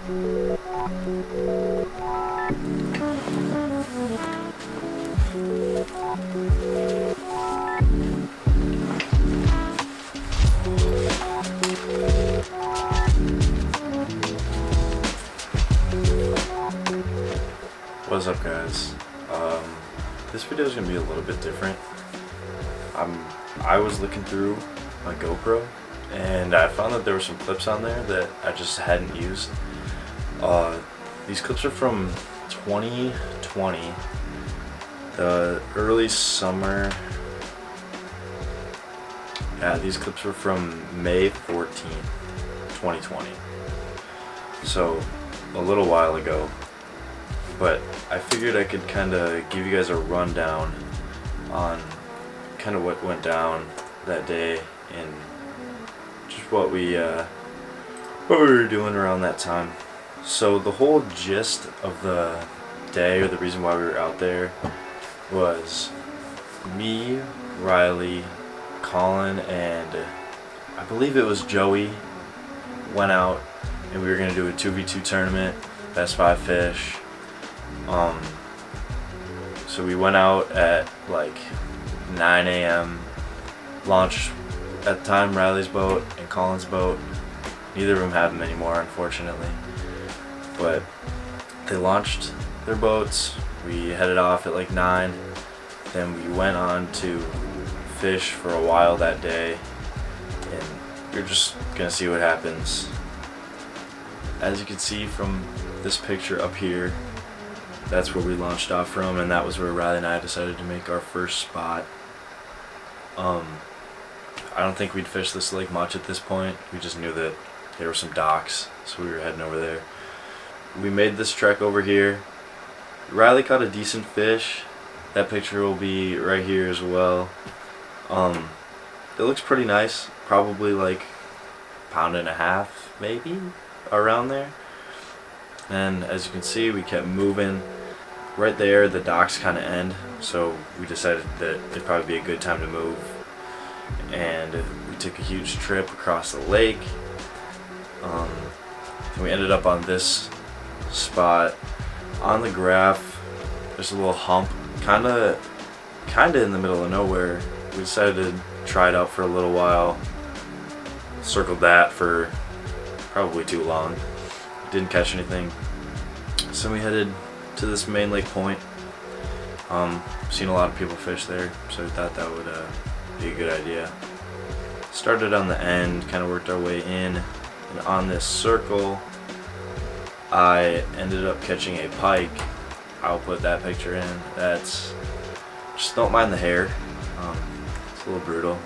What's up, guys? This video is gonna be a little bit different. I was looking through my GoPro and I found that there were some clips on there that I just hadn't used. These clips are from 2020, the early summer. Yeah, these clips were from May 14th, 2020. So a little while ago. But I figured I could kind of give you guys a rundown on kind of what went down that day and just what we were doing around that time. So the whole gist of the day, or the reason why we were out there, was me, Riley, Colin, and I believe it was Joey went out and we were going to do a 2v2 tournament, best 5 fish. So we went out at like 9 a.m. launched at the time Riley's boat and Colin's boat. Neither of them have them anymore, unfortunately. But they launched their boats. We headed off at like 9. Then we went on to fish for a while that day, and we're just gonna see what happens. As you can see from this picture up here, that's where we launched off from, and that was where Riley and I decided to make our first spot. I don't think we'd fished this lake much at this point. We just knew that there were some docks, so we were heading over there. We made this trek over here. Riley caught a decent fish. That picture will be right here as well. It looks pretty nice. Probably like a pound and a half, maybe, around there. And as you can see, we kept moving. Right there, the docks kind of end, so we decided that it'd probably be a good time to move. And we took a huge trip across the lake. And we ended up on this spot. On the graph, there's a little hump, kind of in the middle of nowhere. We decided to try it out for a little while. Circled that for probably too long. Didn't catch anything. So we headed to this main lake point. Seen a lot of people fish there, so we thought that would be a good idea. Started on the end, kind of worked our way in, and on this circle I ended up catching a pike. I'll put that picture in. That's, just don't mind the hair. It's a little brutal.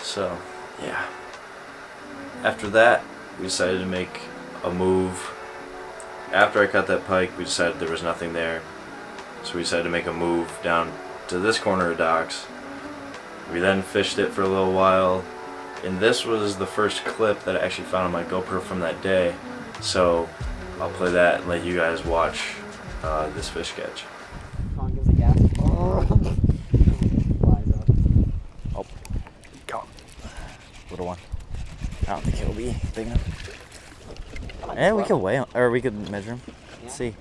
So yeah, after that we decided to make a move. After I caught that pike, we decided there was nothing there, so we decided to make a move down to this corner of docks. We then fished it for a little while, and this was the first clip that I actually found on my GoPro from that day, so I'll play that and let you guys watch this fish catch. Colin gives a gas. Flies up. Oh, come. Little one. I don't think it'll be big enough. Yeah, we could weigh him, or we could measure him. Let's see.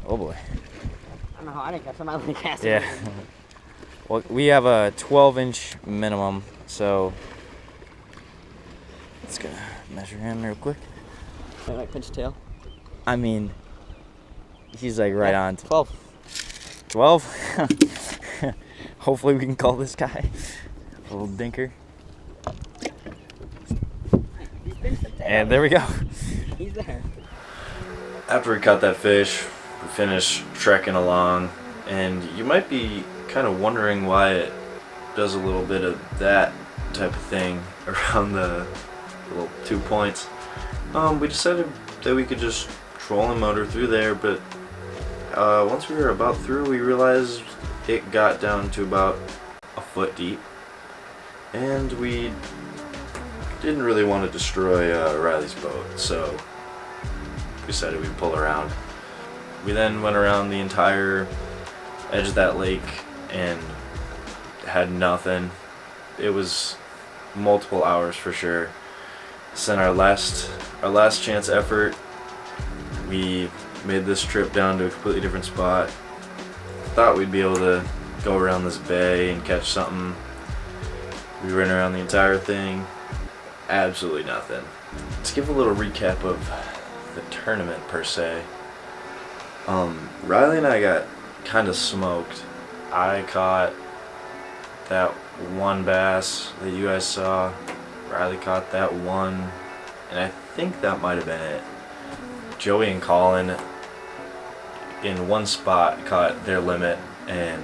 Oh boy. I don't know how I didn't catch him. I only cast him. Yeah. Well, we have a 12-inch minimum, so let's go measure him real quick. Like pinch tail. I mean, he's like right on. 12. 12? Hopefully we can call this guy a little dinker. And there we go. He's there. After we caught that fish, we finished trekking along, and you might be kind of wondering why it does a little bit of that type of thing around the little 2 points. We decided that we could just trolling motor through there, but once we were about through, we realized it got down to about a foot deep, and we didn't really want to destroy Riley's boat, so we decided we'd pull around. We then went around the entire edge of that lake and had nothing. It was multiple hours for sure. So then our last chance effort, we made this trip down to a completely different spot. Thought we'd be able to go around this bay and catch something. We ran around the entire thing. Absolutely nothing. Let's give a little recap of the tournament per se. Riley and I got kind of smoked. I caught that one bass that you guys saw. Riley caught that one, and I think that might have been it. Joey and Colin in one spot caught their limit and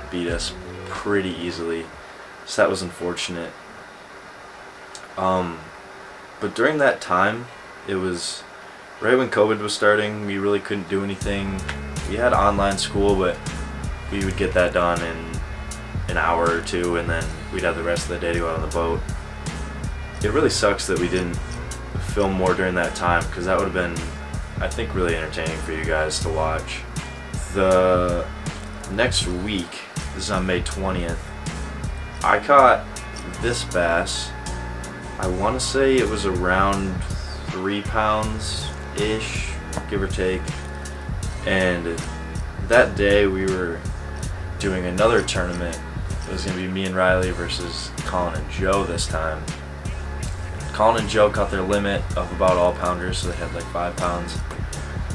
beat us pretty easily, so that was unfortunate. But during that time, it was right when COVID was starting. We really couldn't do anything. We had online school, but we would get that done in an hour or two, and then we'd have the rest of the day to go out on the boat. It really sucks that we didn't film more during that time, because that would have been, I think, really entertaining for you guys to watch. The next week, this is on May 20th, I caught this bass. I want to say it was around 3 pounds-ish, give or take. And that day we were doing another tournament. It was going to be me and Riley versus Colin and Joe this time. Colin and Joe caught their limit of about all pounders, so they had like 5 pounds.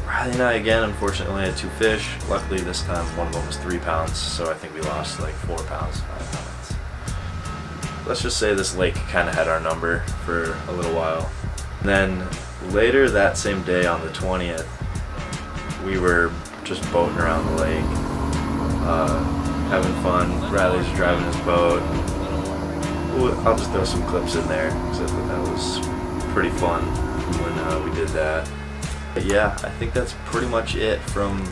Riley and I again unfortunately had 2 fish. Luckily this time one of them was 3 pounds, so I think we lost like 4 pounds, 5 pounds. Let's just say this lake kind of had our number for a little while. And then later that same day on the 20th, we were just boating around the lake, having fun. Riley's driving his boat. I'll just throw some clips in there because I thought that was pretty fun when we did that. But yeah, I think that's pretty much it from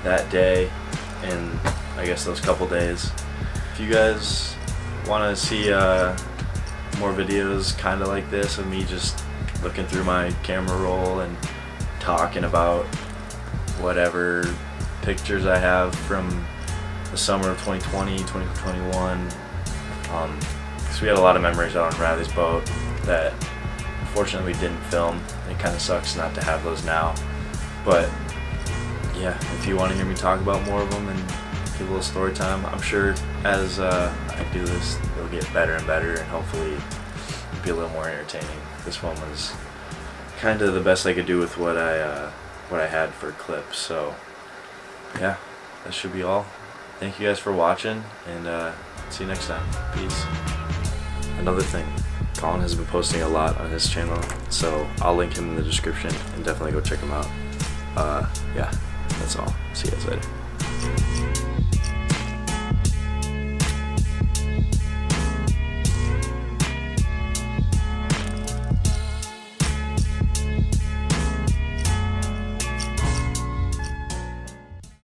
that day and I guess those couple days. If you guys want to see more videos kind of like this of me just looking through my camera roll and talking about whatever pictures I have from the summer of 2020, 2021, because we had a lot of memories out on Riley's boat that unfortunately we didn't film. It kind of sucks not to have those now, but yeah, if you want to hear me talk about more of them and give a little story time, I'm sure as I do this, it'll get better and better, and hopefully be a little more entertaining. This one was kind of the best I could do with what I had for clips. So yeah, that should be all. Thank you guys for watching, and see you next time. Peace. Another thing, Colin has been posting a lot on his channel, so I'll link him in the description and definitely go check him out. Yeah, that's all. See you guys later.